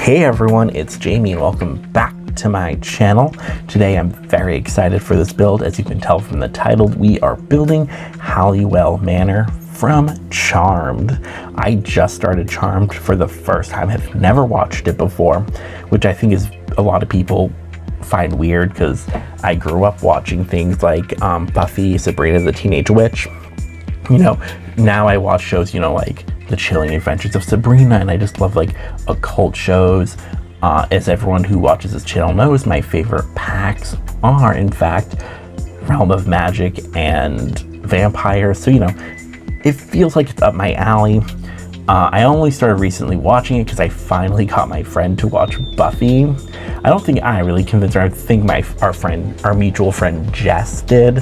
Hey everyone, it's Jamie and welcome back to my channel. Today I'm very excited for this build. As you can tell from the title, we are building Halliwell Manor from Charmed. I just started Charmed for the first time. I've never watched it before, which I think is a lot of people find weird because I grew up watching things like Buffy, Sabrina the Teenage Witch. You know, now I watch shows, like The Chilling Adventures of Sabrina, and I just love like occult shows. As everyone who watches this channel knows, my favorite packs are in fact Realm of Magic and Vampires. So, it feels like it's up my alley. I only started recently watching it because I finally got my friend to watch Buffy. I don't think I really convinced her. I think our mutual friend Jess did.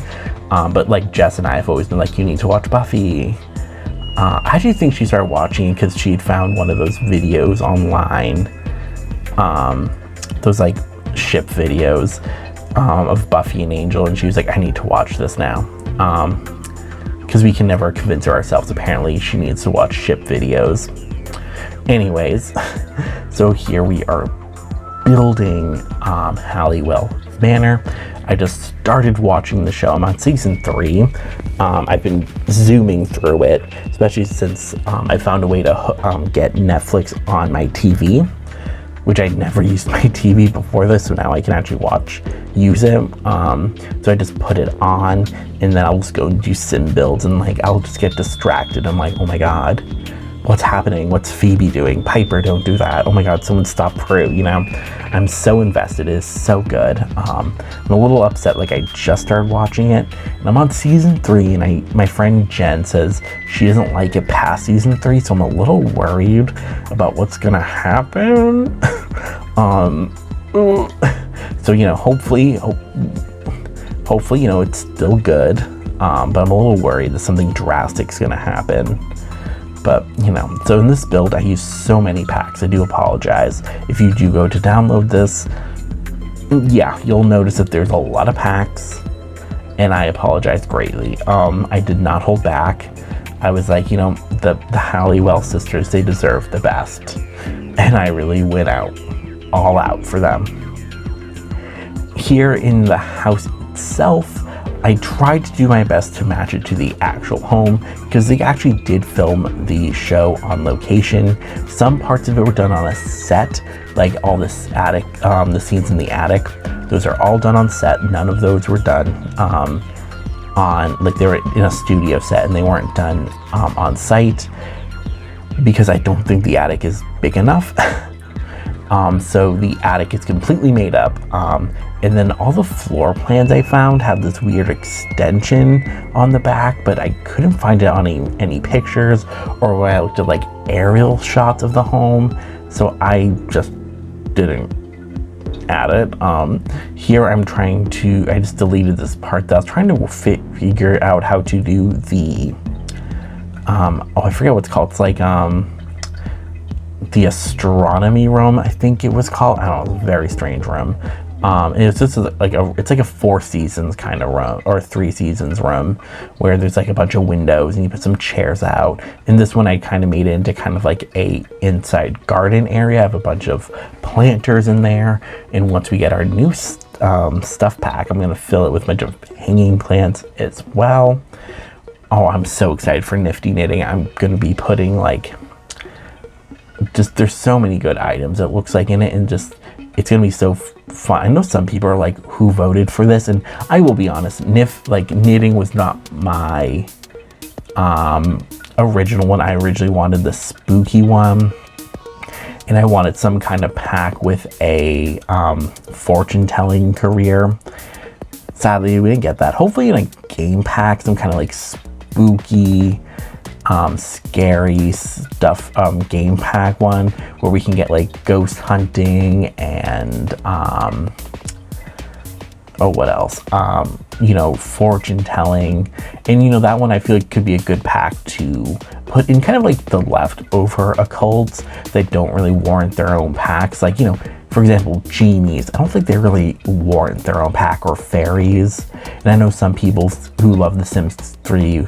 But like Jess and I have always been like, you need to watch Buffy. I actually think she started watching it because she had found one of those videos online. Those like ship videos of Buffy and Angel, and she was like, I need to watch this now. Because we can never convince her ourselves. Apparently she needs to watch ship videos. Anyways, so here we are building Halliwell Manor. I just started watching the show. I'm on season 3. I've been zooming through it, especially since I found a way to get Netflix on my TV, which I never used my TV before this, so now I can actually use it. So I just put it on, and then I'll just go and do sim builds, and like I'll just get distracted. I'm like, oh my god, what's happening? What's Phoebe doing? Piper, don't do that. Oh my god, someone stop Prue. I'm so invested. It is so good. I'm a little upset, like I just started watching it, and I'm on season 3, and my friend Jen says she doesn't like it past season 3, so I'm a little worried about what's gonna happen. So hopefully, it's still good, but I'm a little worried that something drastic is gonna happen. But, so in this build, I use so many packs. I do apologize. If you do go to download this, yeah, you'll notice that there's a lot of packs, and I apologize greatly. I did not hold back. I was like, the Halliwell sisters, they deserve the best. And I really went all out for them. Here in the house itself, I tried to do my best to match it to the actual home because they actually did film the show on location. Some parts of it were done on a set, like all this attic, the scenes in the attic. Those are all done on set. None of those were done they were in a studio set, and they weren't done on site because I don't think the attic is big enough. So the attic is completely made up. And then all the floor plans I found have this weird extension on the back, but I couldn't find it on any pictures or when I looked at like aerial shots of the home. So I just didn't add it. Here I just deleted this part that I was trying to figure out how to do the, I forget what it's called. It's like, the astronomy room, I think it was called. I don't know, very strange room. It's just like a 4 seasons kind of room, or 3 seasons room, where there's like a bunch of windows and you put some chairs out. And this one I kind of made it into kind of like a inside garden area. I have a bunch of planters in there, and once we get our new stuff pack, I'm gonna fill it with a bunch of hanging plants as well. Oh, I'm so excited for nifty knitting. I'm gonna be putting there's so many good items, it looks like, in it, and it's gonna be so fun. I know some people are like, who voted for this? And I will be honest, knitting was not my original one. I originally wanted the spooky one, and I wanted some kind of pack with a fortune telling career. Sadly, we didn't get that. Hopefully in a game pack, some kind of like spooky, scary stuff game pack one where we can get like ghost hunting and what else, fortune telling. And that one I feel like could be a good pack to put in kind of like the leftover occults that don't really warrant their own packs, like for example, genies. I don't think they really warrant their own pack, or fairies. And I know some people who love The Sims 3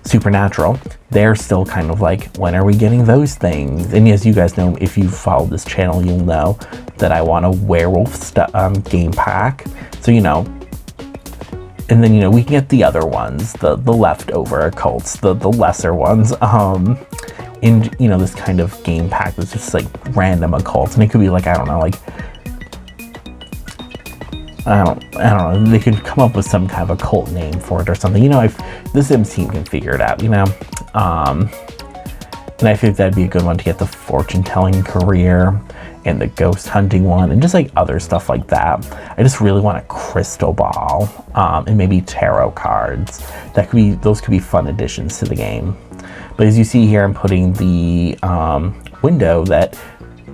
Supernatural they're still kind of like, when are we getting those things? And as you guys know, if you've followed this channel, you'll know that I want a werewolf game pack. So, you know, and then, you know, we can get the other ones, the leftover occults, the lesser ones, in, you know, this kind of game pack that's just like random occults. And it could be like, I don't know, like, I don't know, they could come up with some kind of occult name for it or something. You know, if the Sims team can figure it out, you know. And I think that'd be a good one to get the fortune telling career and the ghost hunting one and just like other stuff like that. I just really want a crystal ball, and maybe tarot cards. Those could be fun additions to the game. But as you see here, I'm putting the window that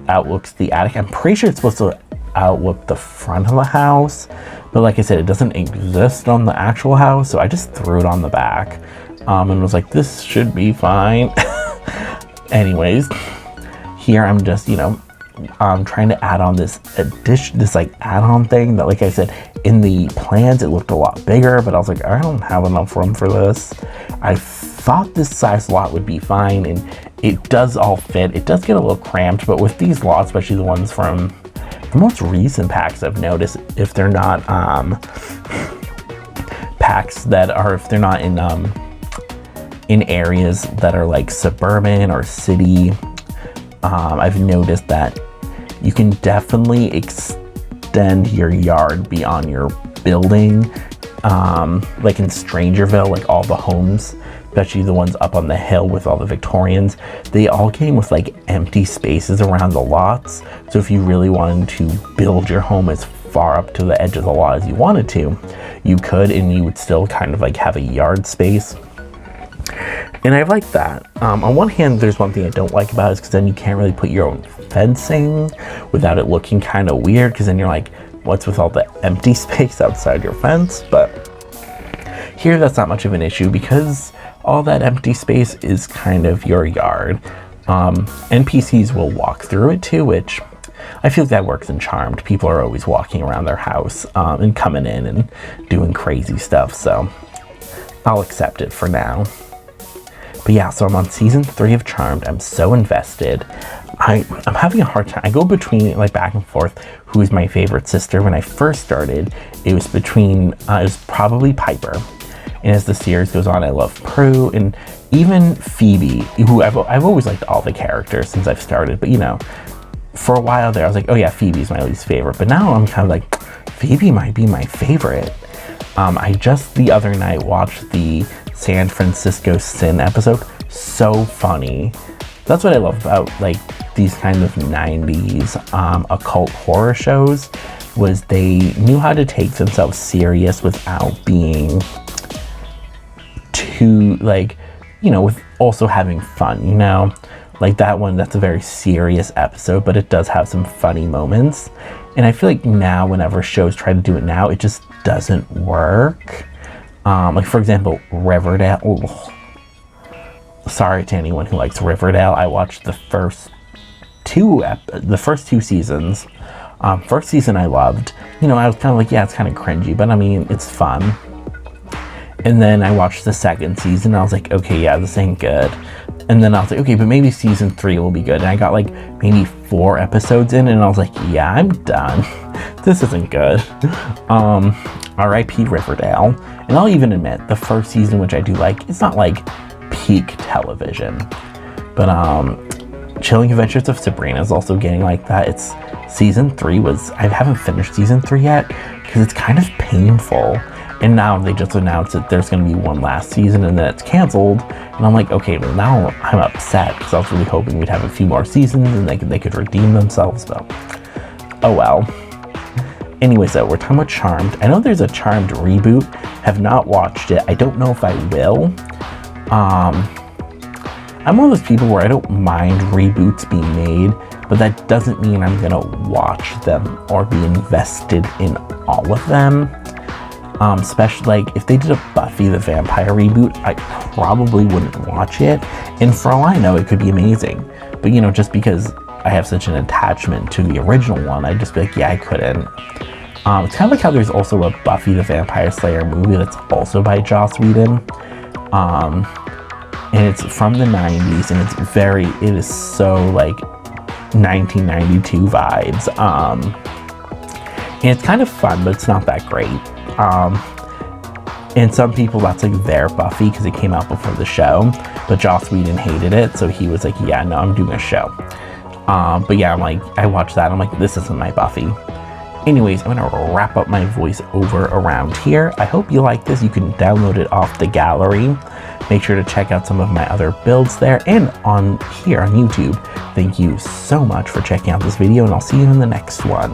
outlooks the attic. I'm pretty sure it's supposed to outlook the front of the house, but like I said, it doesn't exist on the actual house, so I just threw it on the back, and was like, this should be fine. Anyways, here I'm just, you know, trying to add on this like add-on thing that, like I said, in the plans it looked a lot bigger, but I was like, I don't have enough room for this. I thought this size lot would be fine, and it does all fit. It does get a little cramped, but with these lots, especially the ones from the most recent packs, I've noticed, if they're not packs that are, if they're not in areas that are like suburban or city, I've noticed that you can definitely extend your yard beyond your building. Like in Strangerville, like all the homes, especially the ones up on the hill with all the Victorians, they all came with like empty spaces around the lots. So if you really wanted to build your home as far up to the edge of the lot as you wanted to, you could, and you would still kind of like have a yard space. And I like that. On one hand, there's one thing I don't like about it, is because then you can't really put your own fencing without it looking kind of weird, because then you're like, what's with all the empty space outside your fence? But here, that's not much of an issue, because all that empty space is kind of your yard. NPCs will walk through it too, which I feel like that works in Charmed. People are always walking around their house and coming in and doing crazy stuff, so I'll accept it for now. But yeah, so I'm on season 3 of Charmed. I'm so invested. I'm having a hard time. I go between, like, back and forth, who is my favorite sister. When I first started, it was probably Piper. And as the series goes on, I love Prue and even Phoebe, who I've always liked all the characters since I've started. But, you know, for a while there, I was like, oh yeah, Phoebe's my least favorite. But now I'm kind of like, Phoebe might be my favorite. I just the other night watched the San Francisco Sin episode. So funny. That's what I love about like these kind of 90s occult horror shows, was they knew how to take themselves serious without being too, like, you know, with also having fun, you know? Like that one, that's a very serious episode, but it does have some funny moments. And I feel like now, whenever shows try to do it now, it just doesn't work. Like, for example, Riverdale. Oh, sorry to anyone who likes Riverdale. I watched the first two seasons. First season I loved. You know, I was kind of like, yeah, it's kind of cringy, but I mean, it's fun. And then I watched the second season, and I was like, okay, yeah, this ain't good. And then I was like, okay, but maybe season 3 will be good. And I got like maybe 4 episodes in, and I was like, yeah, I'm done. This isn't good. R.I.P. Riverdale. And I'll even admit, the first season, which I do like, it's not like peak television. But Chilling Adventures of Sabrina is also getting like that. It's season 3 I haven't finished season 3 yet, because it's kind of painful. And now they just announced that there's going to be one last season, and then it's canceled. And I'm like, okay, well now I'm upset, because I was really hoping we'd have a few more seasons and they could redeem themselves, but oh well. Anyway, so we're talking about Charmed. I know there's a Charmed reboot. Have not watched it. I don't know if I will. I'm one of those people where I don't mind reboots being made, but that doesn't mean I'm going to watch them or be invested in all of them. Especially like if they did a Buffy the Vampire reboot, I probably wouldn't watch it. And for all I know, it could be amazing. But you know, just because I have such an attachment to the original one, I'd just be like, yeah, I couldn't. It's kind of like how there's also a Buffy the Vampire Slayer movie that's also by Joss Whedon. and it's from the 90s, and it is so like 1992 vibes. And it's kind of fun, but it's not that great. And some people, that's like their Buffy because it came out before the show, but Joss Whedon hated it, so he was like, yeah, no, I'm doing a show. But yeah, I'm like, I watched that, I'm like, this isn't my Buffy. Anyways, I'm gonna wrap up my voiceover around here. I hope you like this. You can download it off the gallery. Make sure to check out some of my other builds there and on here on YouTube. Thank you so much for checking out this video, and I'll see you in the next one.